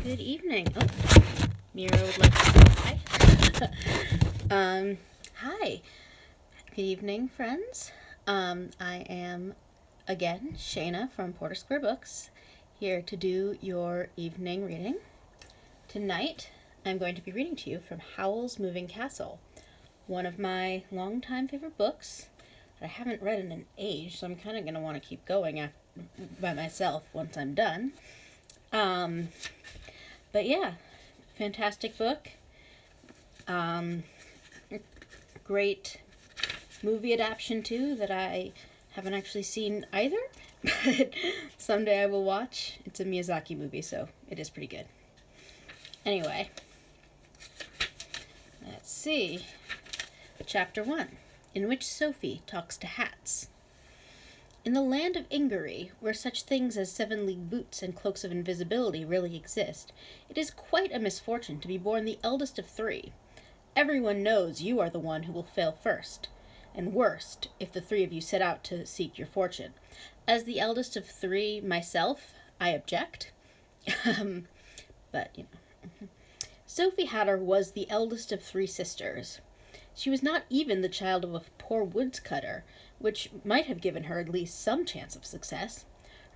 Good evening. Oh, Mira would like to say hi. Hi. Good evening, friends. I am, again, Shana from Porter Square Books, here to do your evening reading. Tonight, I'm going to be reading to you from Howl's Moving Castle, one of my longtime favorite books that I haven't read in an age, so I'm kind of going to want to keep going by myself once I'm done. But yeah, fantastic book. Great movie adaptation too that I haven't actually seen either, but someday I will watch. It's a Miyazaki movie, so it is pretty good. Anyway, let's see. Chapter 1, in which Sophie talks to hats. In the land of Ingery, where such things as 7-league boots and cloaks of invisibility really exist, it is quite a misfortune to be born the eldest of 3. Everyone knows you are the one who will fail first, and worst, if the 3 of you set out to seek your fortune. As the eldest of 3 myself, I object. But, Sophie Hatter was the eldest of 3 sisters. She was not even the child of a poor woodscutter, which might have given her at least some chance of success.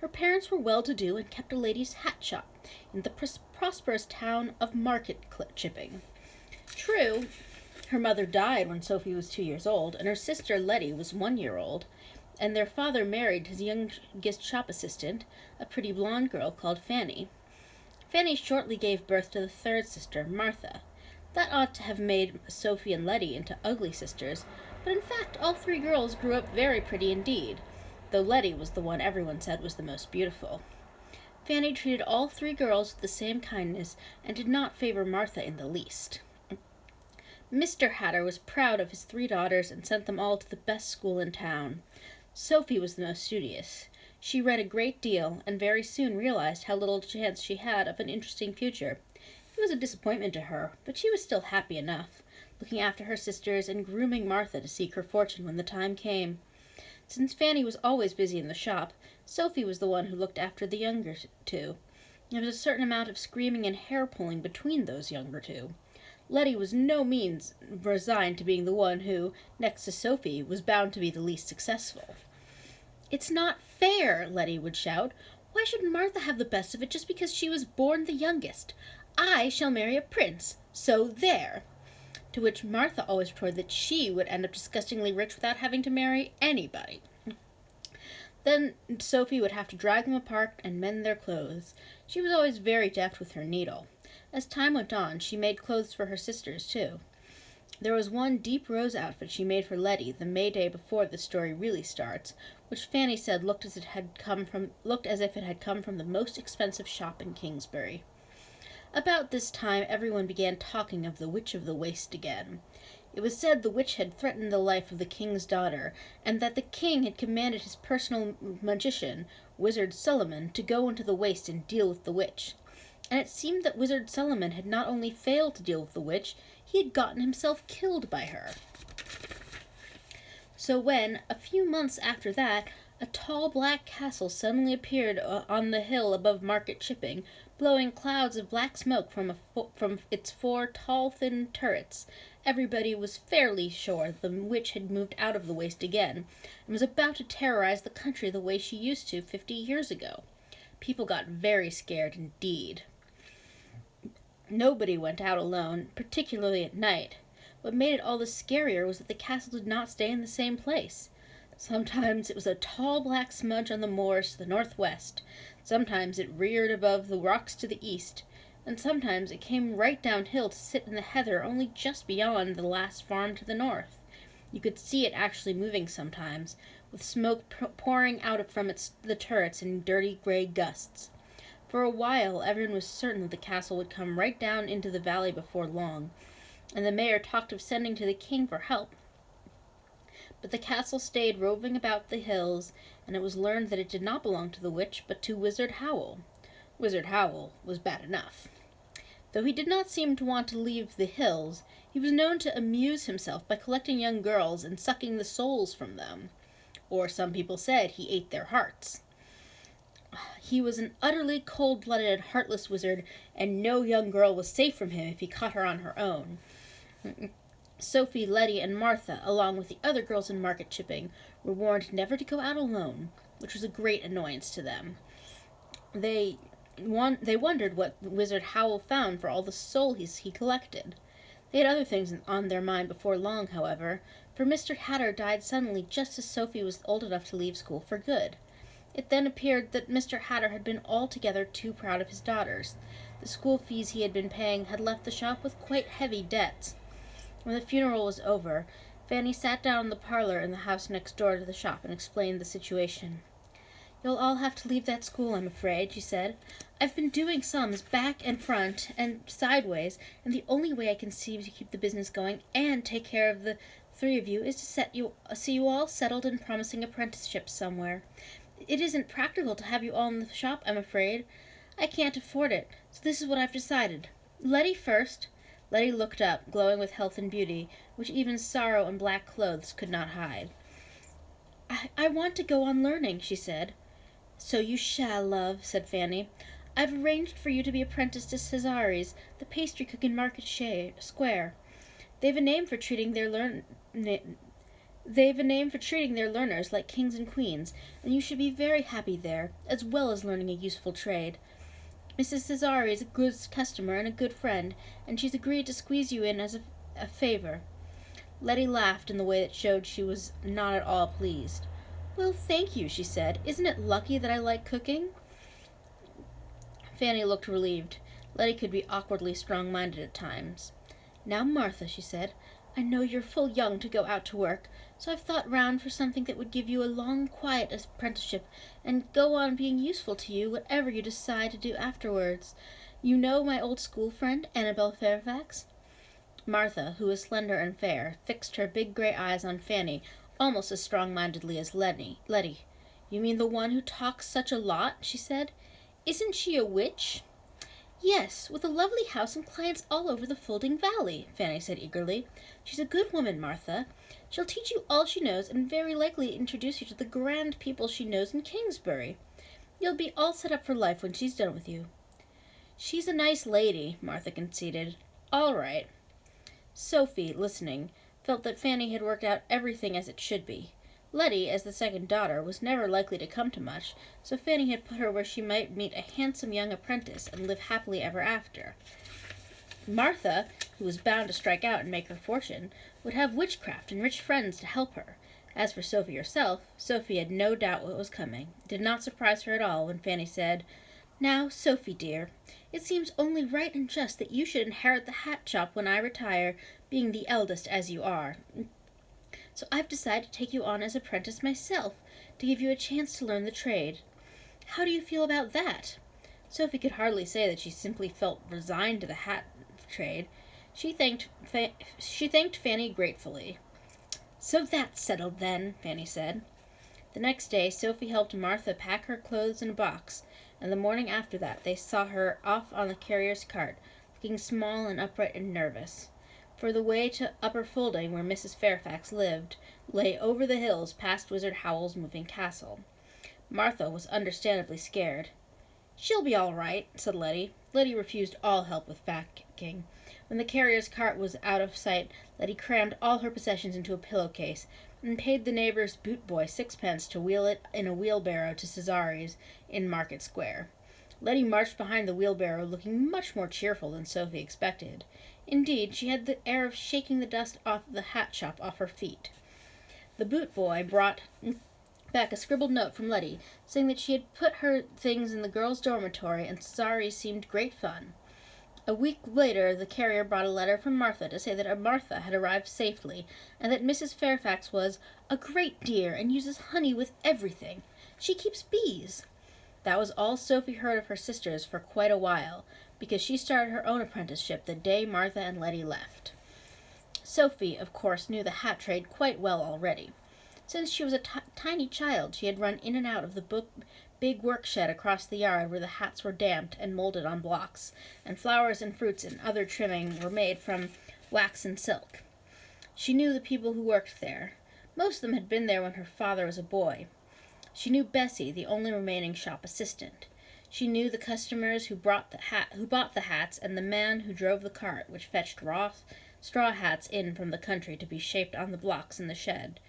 Her parents were well-to-do and kept a ladies' hat shop in the prosperous town of Market Chipping. True, her mother died when Sophie was 2 years old, and her sister Letty was 1 year old, and their father married his youngest shop assistant, a pretty blonde girl called Fanny. Fanny shortly gave birth to the 3rd sister, Martha. That ought to have made Sophie and Letty into ugly sisters, but in fact all 3 girls grew up very pretty indeed, though Letty was the one everyone said was the most beautiful. Fanny treated all 3 girls with the same kindness, and did not favor Martha in the least. Mr. Hatter was proud of his 3 daughters and sent them all to the best school in town. Sophie was the most studious. She read a great deal, and very soon realized how little chance she had of an interesting future. It was a disappointment to her, but she was still happy enough, looking after her sisters and grooming Martha to seek her fortune when the time came. Since Fanny was always busy in the shop, Sophie was the one who looked after the younger 2. There was a certain amount of screaming and hair-pulling between those younger 2. Letty was no means resigned to being the one who, next to Sophie, was bound to be the least successful. "It's not fair," Letty would shout. "Why should Martha have the best of it just because she was born the youngest? I shall marry a prince, so there!" To which Martha always retorted that she would end up disgustingly rich without having to marry anybody. Then Sophie would have to drag them apart and mend their clothes. She was always very deft with her needle. As time went on, she made clothes for her sisters, too. There was one deep rose outfit she made for Letty the May Day before the story really starts, which Fanny said looked as if it had come from the most expensive shop in Kingsbury. About this time, everyone began talking of the Witch of the Waste again. It was said the witch had threatened the life of the king's daughter, and that the king had commanded his personal magician, Wizard Solomon, to go into the waste and deal with the witch. And it seemed that Wizard Solomon had not only failed to deal with the witch, he had gotten himself killed by her. So when, a few months after that, a tall black castle suddenly appeared on the hill above Market Chipping, blowing clouds of black smoke from its 4 tall, thin turrets, everybody was fairly sure the witch had moved out of the waste again, and was about to terrorize the country the way she used to 50 years ago. People got very scared indeed. Nobody went out alone, particularly at night. What made it all the scarier was that the castle did not stay in the same place. Sometimes it was a tall black smudge on the moors to the northwest, sometimes it reared above the rocks to the east, and sometimes it came right downhill to sit in the heather only just beyond the last farm to the north. You could see it actually moving sometimes, with smoke pouring out from the turrets in dirty gray gusts. For a while, everyone was certain that the castle would come right down into the valley before long, and the mayor talked of sending to the king for help. But the castle stayed roving about the hills, and it was learned that it did not belong to the witch, but to Wizard Howl. Wizard Howl was bad enough. Though he did not seem to want to leave the hills, he was known to amuse himself by collecting young girls and sucking the souls from them. Or some people said he ate their hearts. he was an utterly cold-blooded, heartless wizard, and no young girl was safe from him if he caught her on her own. Sophie, Letty, and Martha, along with the other girls in market chipping, were warned never to go out alone, which was a great annoyance to them. They wondered what Wizard Howl found for all the souls he collected. They had other things on their mind before long, however, for Mr. Hatter died suddenly just as Sophie was old enough to leave school for good. It then appeared that Mr. Hatter had been altogether too proud of his daughters. The school fees he had been paying had left the shop with quite heavy debts. When the funeral was over, Fanny sat down in the parlor in the house next door to the shop and explained the situation. "You'll all have to leave that school, I'm afraid," she said. "I've been doing sums back and front and sideways, and the only way I can see to keep the business going and take care of the three of you is to see you all settled in promising apprenticeships somewhere. It isn't practical to have you all in the shop, I'm afraid. I can't afford it, so this is what I've decided. Letty first." Letty looked up, glowing with health and beauty, which even sorrow and black clothes could not hide. I want to go on learning," she said. "So you shall, love," said Fanny. "I've arranged for you to be apprenticed to Cesare's, the pastry cook in Market Square. They've a name for treating their learners like kings and queens, and you should be very happy there, as well as learning a useful trade. Mrs. Cesare is a good customer and a good friend, and she's agreed to squeeze you in as a favor." Letty laughed in the way that showed she was not at all pleased. "Well, thank you," she said. "Isn't it lucky that I like cooking?" Fanny looked relieved. Letty could be awkwardly strong-minded at times. "Now, Martha," she said, "I know you're full young to go out to work, so I've thought round for something that would give you a long, quiet apprenticeship and go on being useful to you whatever you decide to do afterwards. You know my old school friend, Annabel Fairfax?" Martha, who was slender and fair, fixed her big gray eyes on Fanny almost as strong-mindedly as Letty. "You mean the one who talks such a lot?" she said. "Isn't she a witch?" "Yes, with a lovely house and clients all over the Folding Valley," Fanny said eagerly. "She's a good woman, Martha. She'll teach you all she knows and very likely introduce you to the grand people she knows in Kingsbury. You'll be all set up for life when she's done with you." "She's a nice lady," Martha conceded. "All right." Sophie, listening, felt that Fanny had worked out everything as it should be. Letty, as the second daughter, was never likely to come to much, so Fanny had put her where she might meet a handsome young apprentice and live happily ever after. Martha, who was bound to strike out and make her fortune, would have witchcraft and rich friends to help her. As for Sophie herself, Sophie had no doubt what was coming. It did not surprise her at all when Fanny said, "Now, Sophie, dear, it seems only right and just that you should inherit the hat shop when I retire, being the eldest as you are. So I've decided to take you on as apprentice myself, to give you a chance to learn the trade. How do you feel about that?" Sophie could hardly say that she simply felt resigned to the hat trade. She thanked Fanny gratefully. "So that's settled, then," Fanny said. The next day, Sophie helped Martha pack her clothes in a box, and the morning after that they saw her off on the carrier's cart, looking small and upright and nervous. For the way to Upper Folding, where Mrs. Fairfax lived, lay over the hills past Wizard Howl's moving castle. Martha was understandably scared. "She'll be all right," said Letty. Letty refused all help with packing. When the carrier's cart was out of sight, Letty crammed all her possessions into a pillowcase and paid the neighbor's boot boy 6 pence to wheel it in a wheelbarrow to Cesare's in Market Square. Letty marched behind the wheelbarrow looking much more cheerful than Sophie expected. Indeed, she had the air of shaking the dust off the hat shop off her feet. The boot boy brought back a scribbled note from Letty, saying that she had put her things in the girls' dormitory and Cesare seemed great fun. A week later, the carrier brought a letter from Martha to say that Martha had arrived safely, and that Mrs. Fairfax was a great dear and uses honey with everything. She keeps bees. That was all Sophie heard of her sisters for quite a while, because she started her own apprenticeship the day Martha and Letty left. Sophie, of course, knew the hat trade quite well already. Since she was a tiny child, she had run in and out of the big work shed across the yard where the hats were damped and molded on blocks, and flowers and fruits and other trimming were made from wax and silk. She knew the people who worked there. Most of them had been there when her father was a boy. She knew Bessie, the only remaining shop assistant. She knew the customers who bought the hats, and the man who drove the cart which fetched raw straw hats in from the country to be shaped on the blocks in the shed.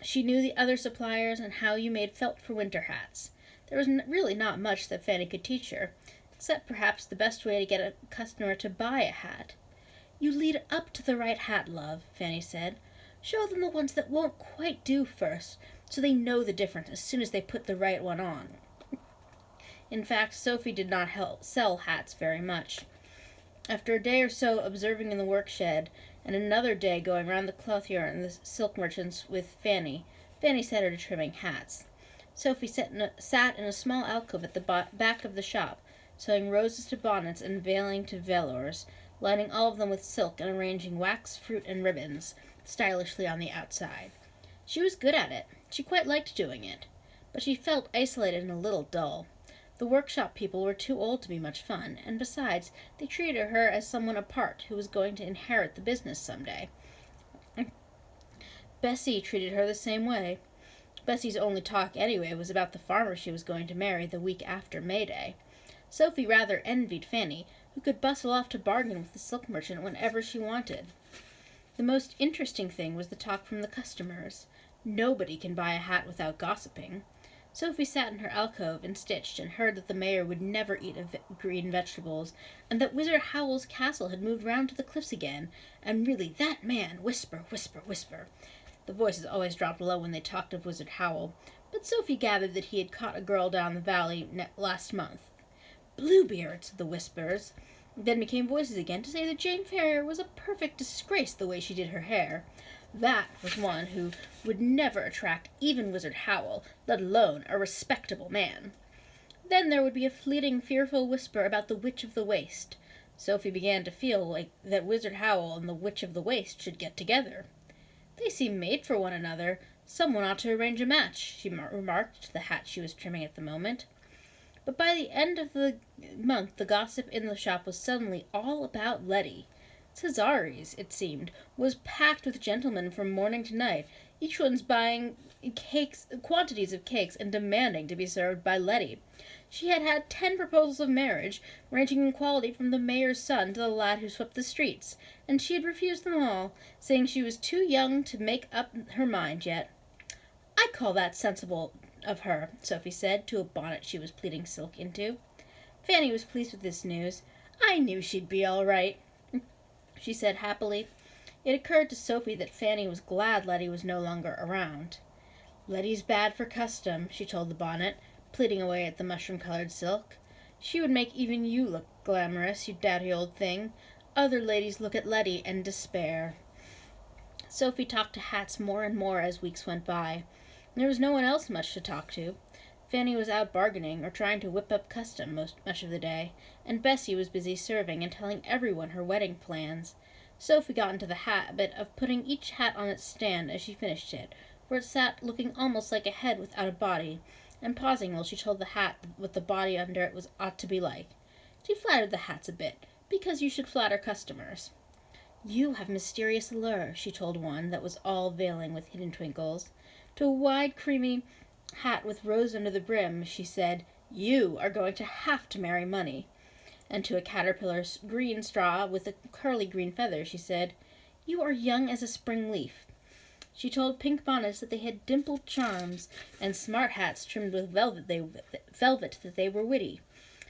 She knew the other suppliers and how you made felt for winter hats. There was really not much that Fanny could teach her, except perhaps the best way to get a customer to buy a hat. You lead up to the right hat, love, Fanny said. Show them the ones that won't quite do first, so they know the difference as soon as they put the right one on. In fact, Sophie did not sell hats very much. After a day or so observing in the work shed, and another day going round the clothier and the silk merchants with Fanny set her to trimming hats. Sophie sat in a small alcove at the back of the shop, sewing roses to bonnets and veiling to velours, lining all of them with silk and arranging wax, fruit, and ribbons stylishly on the outside. She was good at it. She quite liked doing it. But she felt isolated and a little dull. The workshop people were too old to be much fun, and besides, they treated her as someone apart who was going to inherit the business some day. Bessie treated her the same way. Bessie's only talk, anyway, was about the farmer she was going to marry the week after May Day. Sophie rather envied Fanny, who could bustle off to bargain with the silk merchant whenever she wanted. The most interesting thing was the talk from the customers. Nobody can buy a hat without gossiping. Sophie sat in her alcove and stitched, and heard that the mayor would never eat green vegetables, and that Wizard Howl's castle had moved round to the cliffs again, and really that man, whisper, whisper, whisper. The voices always dropped low when they talked of Wizard Howl, but Sophie gathered that he had caught a girl down the valley last month. Bluebeard, said the whispers. Then became voices again to say that Jane Ferrier was a perfect disgrace the way she did her hair. That was one who would never attract even Wizard Howl, let alone a respectable man. Then there would be a fleeting, fearful whisper about the Witch of the Waste. Sophie began to feel like that Wizard Howl and the Witch of the Waste should get together. They seem made for one another. Someone ought to arrange a match, she remarked to the hat she was trimming at the moment. But by the end of the month the gossip in the shop was suddenly all about Letty. Cesare's, it seemed, was packed with gentlemen from morning to night, each one's buying quantities of cakes, and demanding to be served by Letty. She had had 10 proposals of marriage, ranging in quality from the mayor's son to the lad who swept the streets, and she had refused them all, saying she was too young to make up her mind yet. I call that sensible of her, Sophie said to a bonnet she was pleating silk into. Fanny was pleased with this news. I knew she'd be all right, she said happily. It occurred to Sophie that Fanny was glad Letty was no longer around. Letty's bad for custom, she told the bonnet, pleating away at the mushroom-colored silk. She would make even you look glamorous, you dowdy old thing. Other ladies look at Letty and despair. Sophie talked to hats more and more as weeks went by. There was no one else much to talk to. Fanny was out bargaining or trying to whip up custom much of the day, and Bessie was busy serving and telling everyone her wedding plans. Sophie got into the habit of putting each hat on its stand as she finished it, where it sat looking almost like a head without a body, and pausing while she told the hat what the body under it ought to be like. She flattered the hats a bit, because you should flatter customers. You have mysterious allure, she told one that was all veiling with hidden twinkles. To a wide, creamy hat with rose under the brim, she said, You are going to have to marry money. And to a caterpillar green straw with a curly green feather, she said, You are young as a spring leaf. She told pink bonnets that they had dimpled charms, and smart hats trimmed with velvet that they were witty.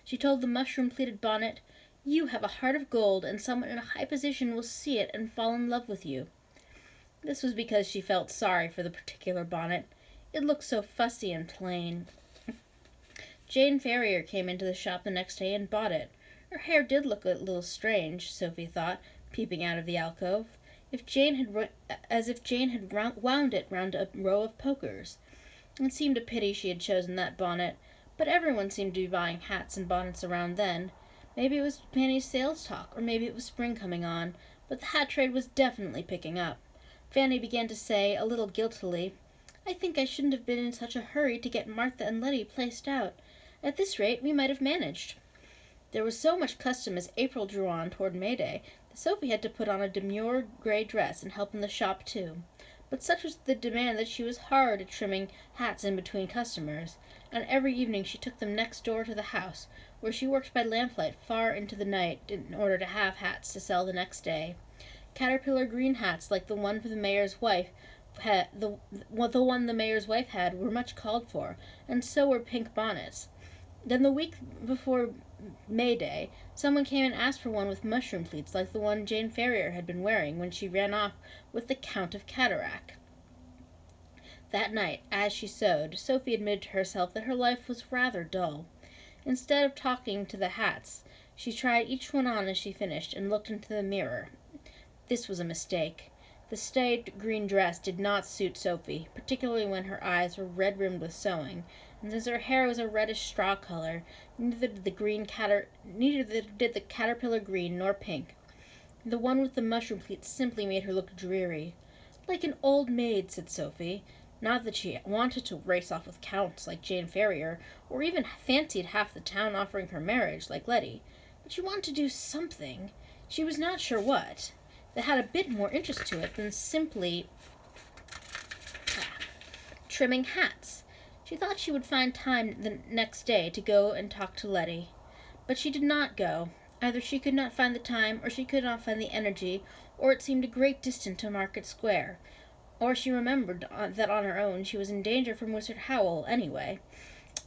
She told the mushroom-pleated bonnet, You have a heart of gold, and someone in a high position will see it and fall in love with you. This was because she felt sorry for the particular bonnet. It looked so fussy and plain. Jane Ferrier came into the shop the next day and bought it. Her hair did look a little strange, Sophie thought, peeping out of the alcove, as if Jane had wound it round a row of pokers. It seemed a pity she had chosen that bonnet, but everyone seemed to be buying hats and bonnets around then. Maybe it was Fanny's sales talk, or maybe it was spring coming on, but the hat trade was definitely picking up. Fanny began to say, a little guiltily, I think I shouldn't have been in such a hurry to get Martha and Letty placed out. At this rate, we might have managed. There was so much custom as April drew on toward May Day that Sophie had to put on a demure gray dress and help in the shop, too. but such was the demand that she was hard at trimming hats in between customers, and every evening she took them next door to the house, where she worked by lamplight far into the night in order to have hats to sell the next day. Caterpillar green hats, like the one for the mayor's wife, the one the mayor's wife had, were much called for, and so were pink bonnets. Then the week before May Day, someone came and asked for one with mushroom pleats like the one Jane Ferrier had been wearing when she ran off with the Count of Cataract. That night, as she sewed, Sophie admitted to herself that her life was rather dull. Instead of talking to the hats, she tried each one on as she finished and looked into the mirror. This was a mistake. The staid green dress did not suit Sophie, particularly when her eyes were red-rimmed with sewing, and since her hair was a reddish straw color, neither did the caterpillar green nor pink. The one with the mushroom pleats simply made her look dreary. "Like an old maid," said Sophie. Not that she wanted to race off with counts like Jane Ferrier, or even fancied half the town offering her marriage like Letty, but she wanted to do something. She was not sure what. That had a bit more interest to it than simply trimming hats. She thought she would find time the next day to go and talk to Letty. But she did not go. Either she could not find the time, or she could not find the energy, or it seemed a great distance to Market Square. Or she remembered that on her own she was in danger from Wizard Howl anyway.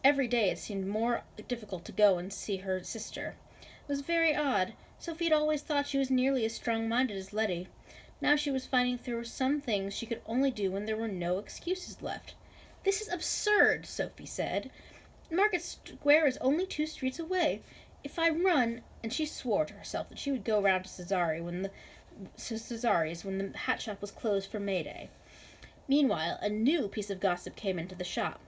Every day it seemed more difficult to go and see her sister. It was very odd. Sophie had always thought she was nearly as strong-minded as Letty. Now she was finding there were some things she could only do when there were no excuses left. "This is absurd," Sophie said. "Market Square is only 2 streets away. If I run—" and she swore to herself that she would go round to Cesari's when the hat shop was closed for May Day. Meanwhile, a new piece of gossip came into the shop.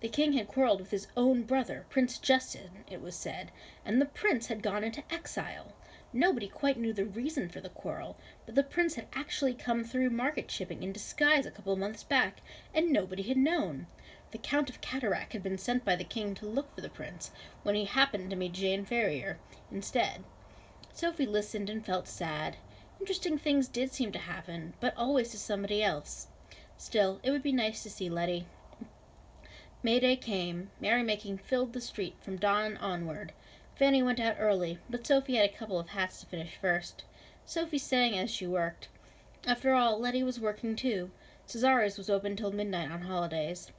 The king had quarrelled with his own brother, Prince Justin, it was said, and the prince had gone into exile. Nobody quite knew the reason for the quarrel, but the prince had actually come through market shipping in disguise a couple of months back, and nobody had known. The Count of Cataract had been sent by the king to look for the prince, when he happened to meet Jane Ferrier instead. Sophie listened and felt sad. Interesting things did seem to happen, but always to somebody else. Still, it would be nice to see Letty. May Day came. Merrymaking filled the street from dawn onward. Fanny went out early, but Sophie had a couple of hats to finish first. Sophie sang as she worked. After all, Letty was working too. Cesari's was open till midnight on holidays.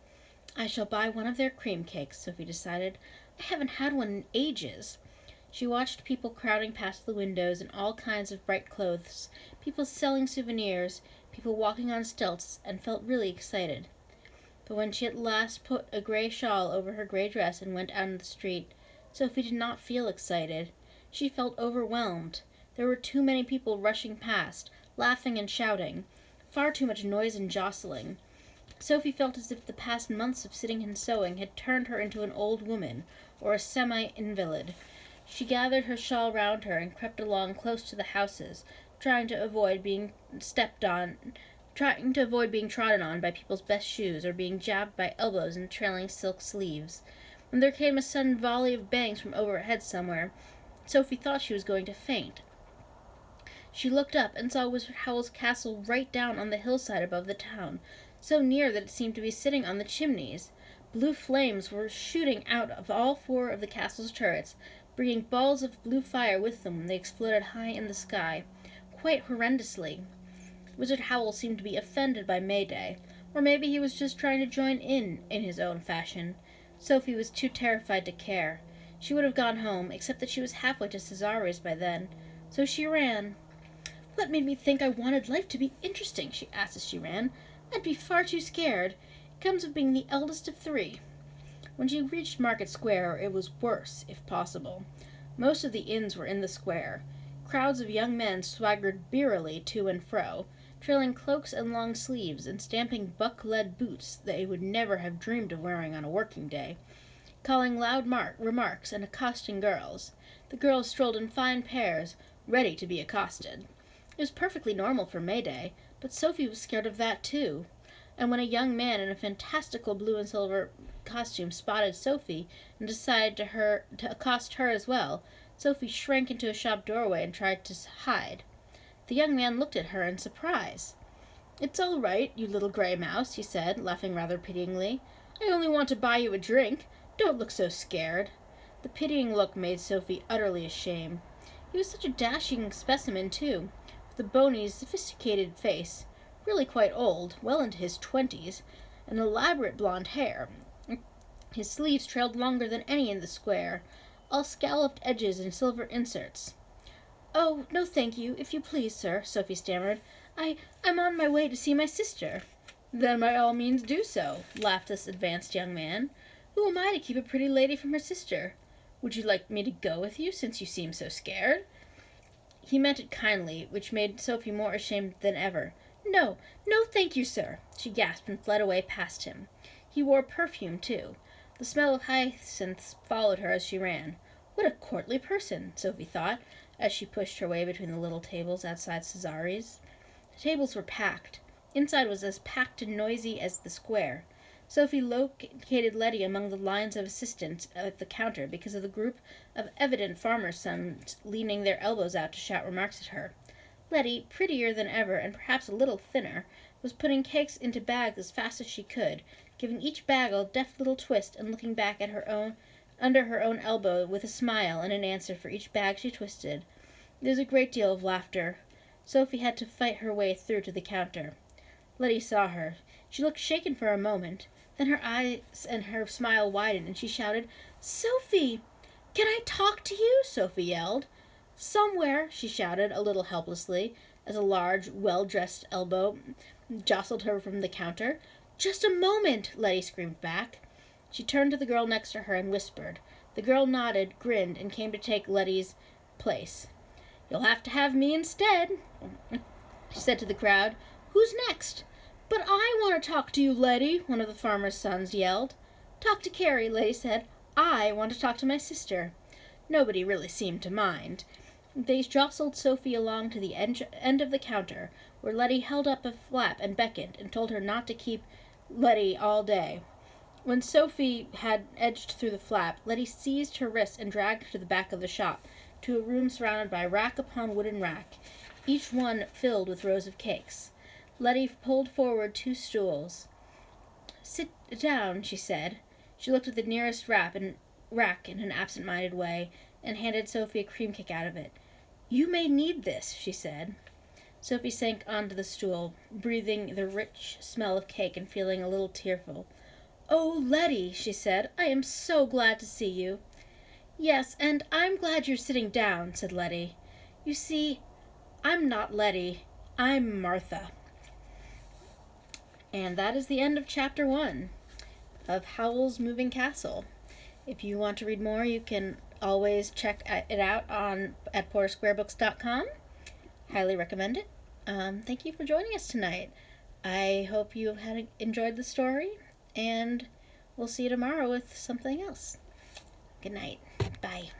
"I shall buy one of their cream cakes," Sophie decided. "I haven't had one in ages." She watched people crowding past the windows in all kinds of bright clothes, people selling souvenirs, people walking on stilts, and felt really excited. But when she at last put a gray shawl over her gray dress and went out in the street, Sophie did not feel excited. She felt overwhelmed. There were too many people rushing past, laughing and shouting, far too much noise and jostling. Sophie felt as if the past months of sitting and sewing had turned her into an old woman, or a semi-invalid. She gathered her shawl round her and crept along close to the houses, trying to avoid being trodden on by people's best shoes, or being jabbed by elbows in trailing silk sleeves. When there came a sudden volley of bangs from overhead somewhere, Sophie thought she was going to faint. She looked up and saw Wizard Howl's castle right down on the hillside above the town, so near that it seemed to be sitting on the chimneys. Blue flames were shooting out of all 4 of the castle's turrets, bringing balls of blue fire with them when they exploded high in the sky, quite horrendously. Wizard Howl seemed to be offended by May Day, or maybe he was just trying to join in his own fashion. Sophie was too terrified to care. She would have gone home, except that she was halfway to Cesari's by then. So she ran. "What made me think I wanted life to be interesting?" she asked as she ran. "I'd be far too scared. It comes of being the eldest of 3. When she reached Market Square, it was worse, if possible. Most of the inns were in the square. Crowds of young men swaggered beerily to and fro, trailing cloaks and long sleeves, and stamping buck-lead boots they would never have dreamed of wearing on a working day, calling loud remarks and accosting girls. The girls strolled in fine pairs, ready to be accosted. It was perfectly normal for May Day, but Sophie was scared of that too. And when a young man in a fantastical blue and silver costume spotted Sophie and decided to accost her as well, Sophie shrank into a shop doorway and tried to hide. The young man looked at her in surprise. "It's all right, you little gray mouse," he said, laughing rather pityingly. "I only want to buy you a drink. Don't look so scared." The pitying look made Sophie utterly ashamed. He was such a dashing specimen, too, with a bony, sophisticated face, really quite old, well into his 20s, and elaborate blonde hair. His sleeves trailed longer than any in the square, all scalloped edges and silver inserts. "Oh, no thank you, if you please, sir," Sophie stammered. I'm on my way to see my sister." "Then by all means do so," laughed this advanced young man. "Who am I to keep a pretty lady from her sister? Would you like me to go with you, since you seem so scared?" He meant it kindly, which made Sophie more ashamed than ever. No, thank you, sir," she gasped and fled away past him. He wore perfume, too. The smell of hyacinths followed her as she ran. What a courtly person, Sophie thought, as she pushed her way between the little tables outside Cesare's. The tables were packed. Inside was as packed and noisy as the square. Sophie located Letty among the lines of assistants at the counter because of the group of evident farmers' sons leaning their elbows out to shout remarks at her. Letty, prettier than ever and perhaps a little thinner, was putting cakes into bags as fast as she could, giving each bag a deft little twist and looking back at her own under her own elbow with a smile and an answer for each bag she twisted. There was a great deal of laughter. Sophie had to fight her way through to the counter. Letty saw her. She looked shaken for a moment. Then her eyes and her smile widened, and she shouted, "Sophie! Can I talk to you?" Sophie yelled. "Somewhere," she shouted, a little helplessly, as a large, well-dressed elbow jostled her from the counter. "Just a moment," Letty screamed back. She turned to the girl next to her and whispered. The girl nodded, grinned, and came to take Letty's place. "You'll have to have me instead," she said to the crowd. "Who's next?" "But I want to talk to you, Letty," one of the farmer's sons yelled. "Talk to Carrie," Letty said. "I want to talk to my sister." Nobody really seemed to mind. They jostled Sophie along to the end of the counter, where Letty held up a flap and beckoned, and told her not to keep Letty all day. When Sophie had edged through the flap, Letty seized her wrist and dragged her to the back of the shop, to a room surrounded by rack upon wooden rack, each one filled with rows of cakes. Letty pulled forward 2 stools. "Sit down," she said. She looked at the nearest rack in an absent-minded way, and handed Sophie a cream cake out of it. "You may need this," she said. Sophie sank onto the stool, breathing the rich smell of cake and feeling a little tearful. "Oh, Letty," she said, "I am so glad to see you." "Yes, and I'm glad you're sitting down," said Letty. "You see, I'm not Letty. I'm Martha." And that is the end of Chapter 1 of Howl's Moving Castle. If you want to read more, you can always check it out at PoorSquareBooks.com. Highly recommend it. Thank you for joining us tonight. I hope you had enjoyed the story, and we'll see you tomorrow with something else. Good night. Bye.